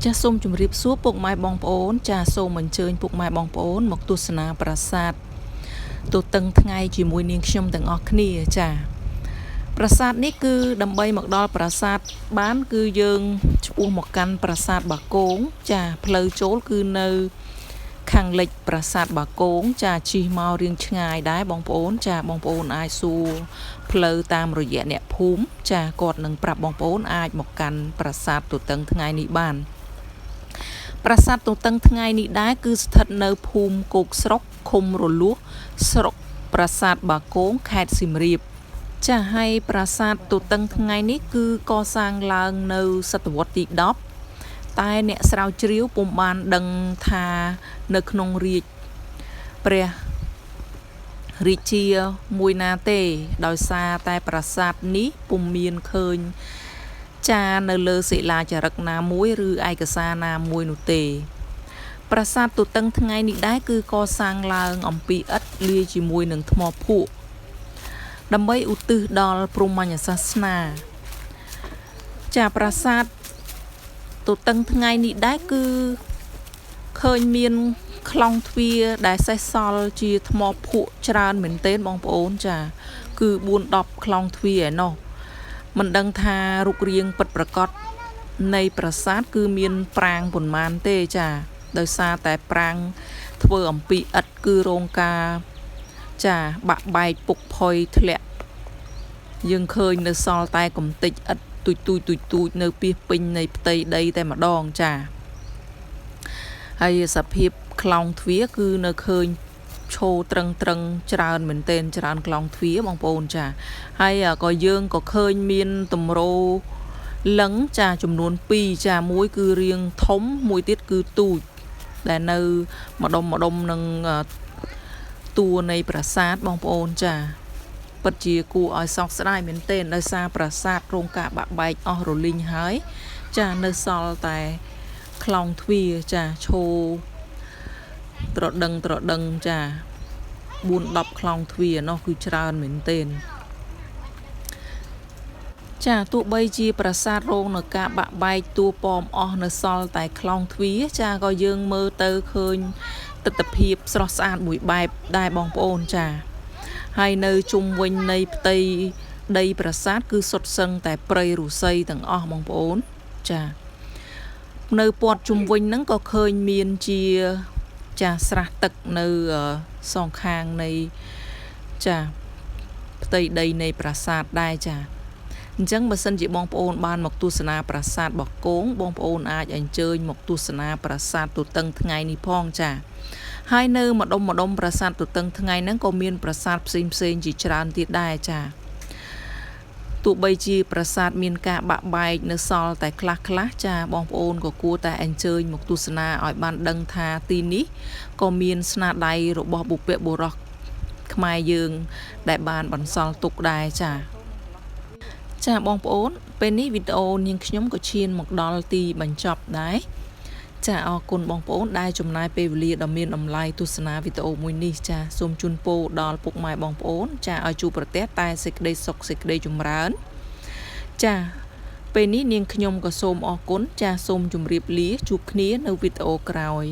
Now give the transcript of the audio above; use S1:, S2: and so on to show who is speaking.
S1: ចាសសូមជម្រាបសួរពុកម៉ែបងប្អូនចាសសូមអញ្ជើញពុកម៉ែបងប្អូនមកទស្សនាប្រាសាទទូតឹងថ្ងៃជាមួយនាងខ្ញុំទាំងអស់គ្នាចាសប្រាសាទនេះគឺដើម្បីមកដល់ប្រាសាទបានគឺយើងឆ្ពោះមកកាន់ប្រាសាទបាគងចាសផ្លូវចូលគឺនៅខាងលិចប្រាសាទបាគងចាជិះមករៀងឆ្ងាយដែរបងប្អូនចាបងប្អូនអាចសួរផ្លូវតាមរយៈអ្នកភូមិចាគាត់នឹងប្រាប់បងប្អូនអាចមកកាន់ប្រាសាទទូតឹងថ្ងៃនេះបានប្រាសាទទូតឹងថ្ងៃនេះដែរគឺស្ថិតនៅភូមិគោកស្រុកឃុំរលួសស្រុកប្រាសាទបាគងខេត្តសៀមរាបចាហើយប្រាសាទទូតឹងថ្ងៃនេះគឺកសាងឡើងនៅសតវត្សទី10តែអ្នកស្រាវជ្រាវពុំបានដឹងថានៅក្នុងរាជព្រះរាជាមួយណាទេដោយសារតែប្រាសាទនេះពុំមានឃើញចានៅលើសិលាចារឹកណាមួយឬឯកសារណាមួយនោះទេប្រាសាទទូតឹងថ្ងៃនេះដែរគឺកសាងឡើងអំពីឥដ្ឋលាយជាមួយនឹងថ្មភក់ដើម្បីឧទ្ទិសដល់ព្រហ្មញ្ញសាសនាចាប្រាសាទទូតឹងថ្ងៃនេះដែរគឺឃើញមានក្លោងទ្វារដែលសេសសល់ជាថ្មភក់ច្រើនមែនទែនបងប្អូនចាគឺ4-10ក្លោងទ្វារឯណោះមិនដឹងថារូបរាងពិតប្រាកដនៃប្រាសាទគឺមានប្រាង្គប៉ុន្មានទេចាដោយសារតែប្រាង្គធ្វើអំពីឥដ្ឋគឺរងការចាបាក់បែកពុកផុយធ្លាក់យើងឃើញនៅសល់តែកំទេចឥដ្ឋទូចនៅពីពេញនៃផ្ទៃដីតែម្ដងចាហើយសភាពក្លោងទ្វារគឺនៅឃើញឈោត្រឹងច្រើនមែនទែនច្រើនក្លោងទ្វារបងប្អូនចាហើយក៏យើងក៏ឃើញមានតម្រូលឹងចាចំនួន2ចាមួយគឺរាងធំមួយទៀតគឺទូចដែលនៅម្ដុំនឹងតួនៃប្រាសាទបងប្អូនចាពិតជាគួរឲ្យសោកស្ដាយមែនទែនដោយសារប្រាសាទរងការបាក់បែកអស់រលីងហើយចានៅសល់តែក្លោងទ្វារចាឈោត្រដឹងចា4-10ក្លោងទ្វារនោះគឺច្រើនមែនទែនចាទោះបីជាប្រាសាទរងនៅការបាក់បែកតួប៉មអស់នៅសល់តែក្លោងទ្វារចាក៏យើងមើលទៅឃើញទិដ្ឋភាពស្រស់ស្អាតមួយបែបដែរបងប្អូនចាហើយនៅជុំវិញនៃផ្ទៃដីប្រាសាទគឺសុទ្ធសឹងតែព្រៃរុស្សីទាំងអស់បងប្អូនចានៅព័ទ្ធជុំវិញហ្នឹងក៏ឃើញមានជាចាស្រះទឹកនៅសងខាងនៃចាផ្ទៃដីនៃប្រាសាទដែរចាអញ្ចឹងបើសិនជាបងប្អូនបានមកទស្សនាប្រាសាទបាគងបងប្អូនអាចអញ្ជើញមកទស្សនាប្រាសាទទូតឹងថ្ងៃនេះផងចាហើយនៅម្ដុំប្រាសាទទូតឹងថ្ងៃហ្នឹងក៏មានប្រាសាទផ្សេងជាច្រើនទៀតដែរចាទោះបីជាប្រាសាទមានការបាក់បែកនៅសល់តែខ្លះចាបងប្អូនក៏គួរតែអញ្ជើញមកទស្សនាឲ្យបានដឹងថាទីនេះក៏មានស្នាដៃរបស់បុព្វបុរសខ្មែរយើងដែលបានបន្សល់ទុកដែរចាបងប្អូនពេលនេះវីដេអូនាងខ្ញុំក៏ឈានមកដល់ទីបញ្ចប់ដែរចាអរគុណបងប្អូនដែលចំណាយពេលវេលាដ៏មានតម្លៃទស្សនាវីដេអូមួយនេះចាសូមជូនពរដល់ពុកម៉ែបងប្អូនចាឲ្យជួបប្រទះតែសេចក្តីសុខសេចក្តីចម្រើនចាពេលនេះនាងខ្ញុំក៏សូមអរគុណចាសូមជម្រាបលាជួបគ្នានៅវីដេអូក្រោយ